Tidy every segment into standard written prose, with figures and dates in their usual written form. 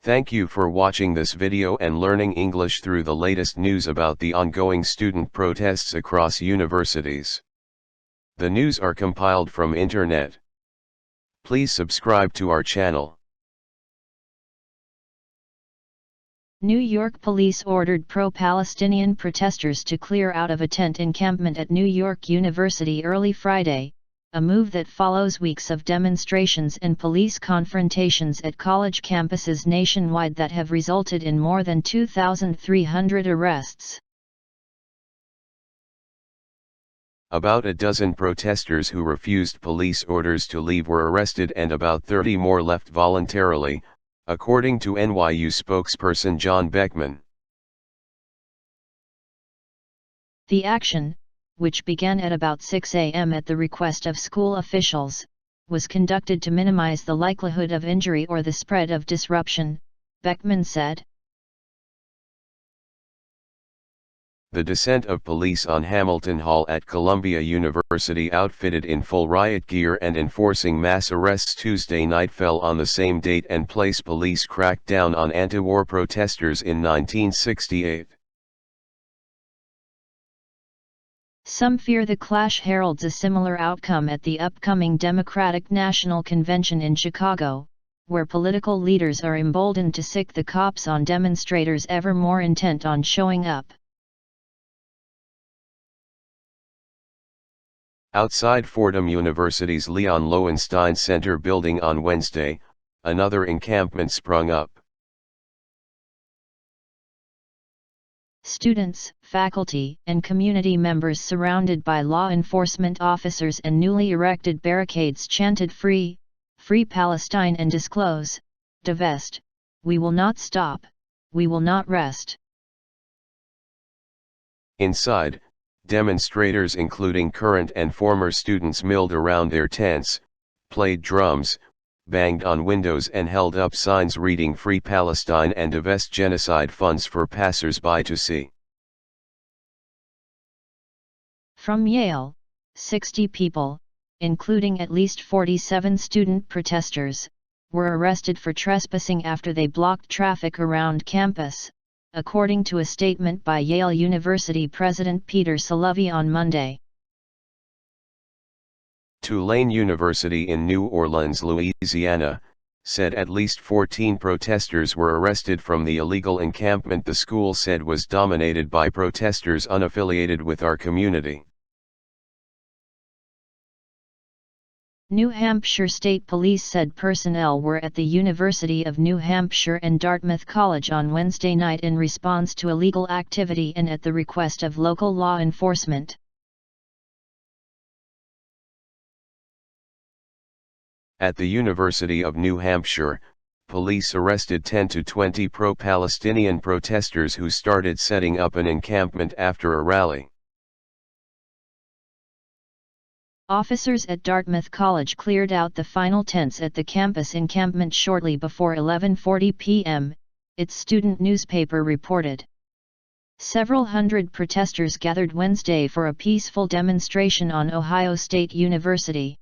Thank you for watching this video and learning English through the latest news about the ongoing student protests across universities. The news are compiled from internet. Please subscribe to our channel. New York police ordered pro-Palestinian protesters to clear out of a tent encampment at New York University early Friday, a move that follows weeks of demonstrations and police confrontations at college campuses nationwide that have resulted in more than 2,300 arrests. About a dozen protesters who refused police orders to leave were arrested and about 30 more left voluntarily, according to NYU spokesperson John Beckman. The action, which began at about 6 a.m. at the request of school officials, was conducted to minimize the likelihood of injury or the spread of disruption, Beckman said. The descent of police on Hamilton Hall at Columbia University outfitted in full riot gear and enforcing mass arrests Tuesday night fell on the same date and place police cracked down on anti-war protesters in 1968. Some fear the clash heralds a similar outcome at the upcoming Democratic National Convention in Chicago, where political leaders are emboldened to sic the cops on demonstrators ever more intent on showing up. Outside Fordham University's Leon Lowenstein Center building on Wednesday, another encampment sprung up. Students, faculty, and community members surrounded by law enforcement officers and newly erected barricades chanted "Free, Free Palestine and disclose, divest, we will not stop, we will not rest." Inside, demonstrators including current and former students milled around their tents, played drums, banged on windows and held up signs reading "Free Palestine and divest genocide funds for passers-by to see." From Yale, 60 people, including at least 47 student protesters, were arrested for trespassing after they blocked traffic around campus, according to a statement by Yale University President Peter Salovey on Monday. Tulane University in New Orleans, Louisiana, said at least 14 protesters were arrested from the illegal encampment the school said was dominated by protesters unaffiliated with our community. New Hampshire State Police said personnel were at the University of New Hampshire and Dartmouth College on Wednesday night in response to illegal activity and at the request of local law enforcement. At the University of New Hampshire, police arrested 10 to 20 pro-Palestinian protesters who started setting up an encampment after a rally. Officers at Dartmouth College cleared out the final tents at the campus encampment shortly before 11:40 p.m., its student newspaper reported. Several hundred protesters gathered Wednesday for a peaceful demonstration on Ohio State University.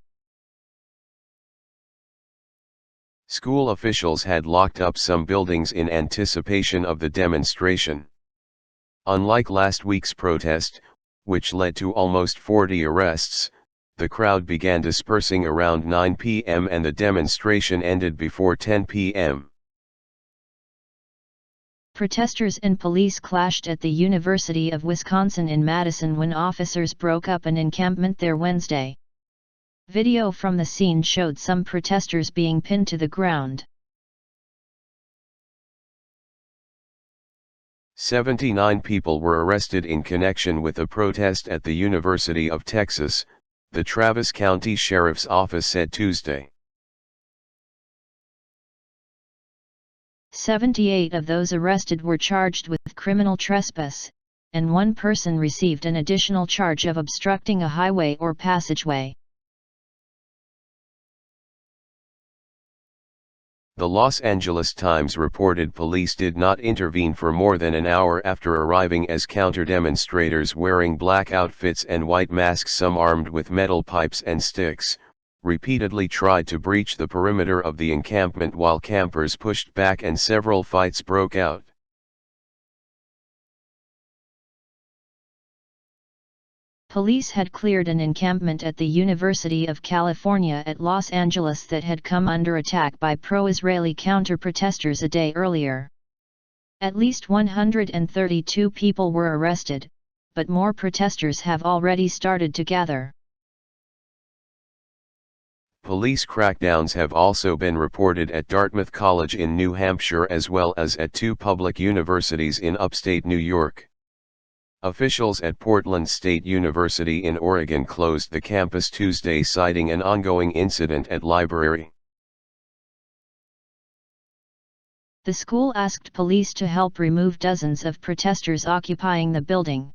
School officials had locked up some buildings in anticipation of the demonstration. Unlike last week's protest, which led to almost 40 arrests, the crowd began dispersing around 9 p.m. and the demonstration ended before 10 p.m. Protesters and police clashed at the University of Wisconsin in Madison when officers broke up an encampment there Wednesday. Video from the scene showed some protesters being pinned to the ground. 79 people were arrested in connection with a protest at the University of Texas, the Travis County Sheriff's Office said Tuesday. 78 of those arrested were charged with criminal trespass, and one person received an additional charge of obstructing a highway or passageway. The Los Angeles Times reported police did not intervene for more than an hour after arriving as counter-demonstrators wearing black outfits and white masks, some armed with metal pipes and sticks, repeatedly tried to breach the perimeter of the encampment while campers pushed back and several fights broke out. Police had cleared an encampment at the University of California at Los Angeles that had come under attack by pro-Israeli counter-protesters a day earlier. At least 132 people were arrested, but more protesters have already started to gather. Police crackdowns have also been reported at Dartmouth College in New Hampshire as well as at two public universities in upstate New York. Officials at Portland State University in Oregon closed the campus Tuesday citing an ongoing incident at library. The school asked police to help remove dozens of protesters occupying the building.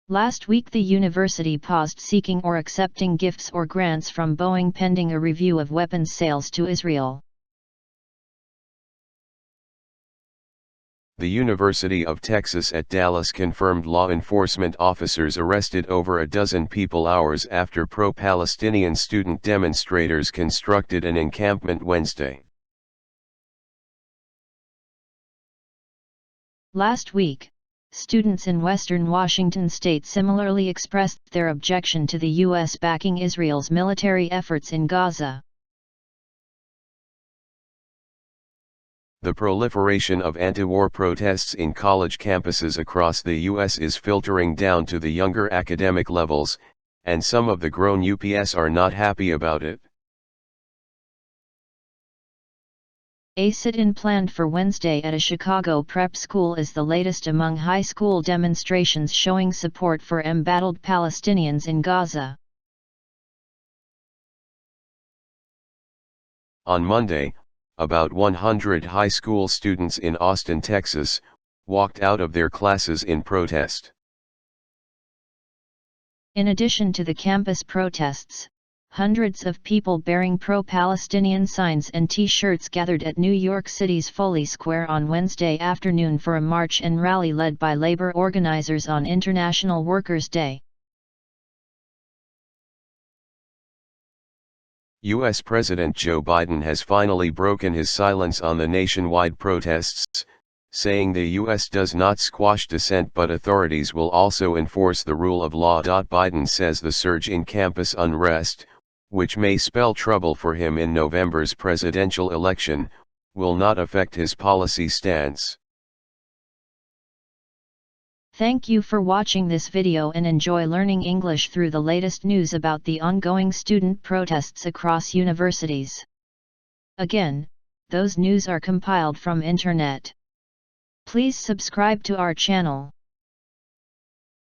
Last week the university paused seeking or accepting gifts or grants from Boeing pending a review of weapons sales to Israel. The University of Texas at Dallas confirmed law enforcement officers arrested over a dozen people hours after pro-Palestinian student demonstrators constructed an encampment Wednesday. Last week, students in western Washington state similarly expressed their objection to the U.S. backing Israel's military efforts in Gaza. The proliferation of anti-war protests in college campuses across the U.S. is filtering down to the younger academic levels, and some of the grown UPS are not happy about it. A sit-in planned for Wednesday at a Chicago prep school is the latest among high school demonstrations showing support for embattled Palestinians in Gaza. On Monday, about 100 high school students in Austin, Texas, walked out of their classes in protest. In addition to the campus protests, hundreds of people bearing pro-Palestinian signs and T-shirts gathered at New York City's Foley Square on Wednesday afternoon for a march and rally led by labor organizers on International Workers' Day. U.S. President Joe Biden has finally broken his silence on the nationwide protests, saying the U.S. does not squash dissent but authorities will also enforce the rule of law. Biden says the surge in campus unrest, which may spell trouble for him in November's presidential election, will not affect his policy stance. Thank you for watching this video and enjoy learning English through the latest news about the ongoing student protests across universities. Again, those news are compiled from internet. Please subscribe to our channel.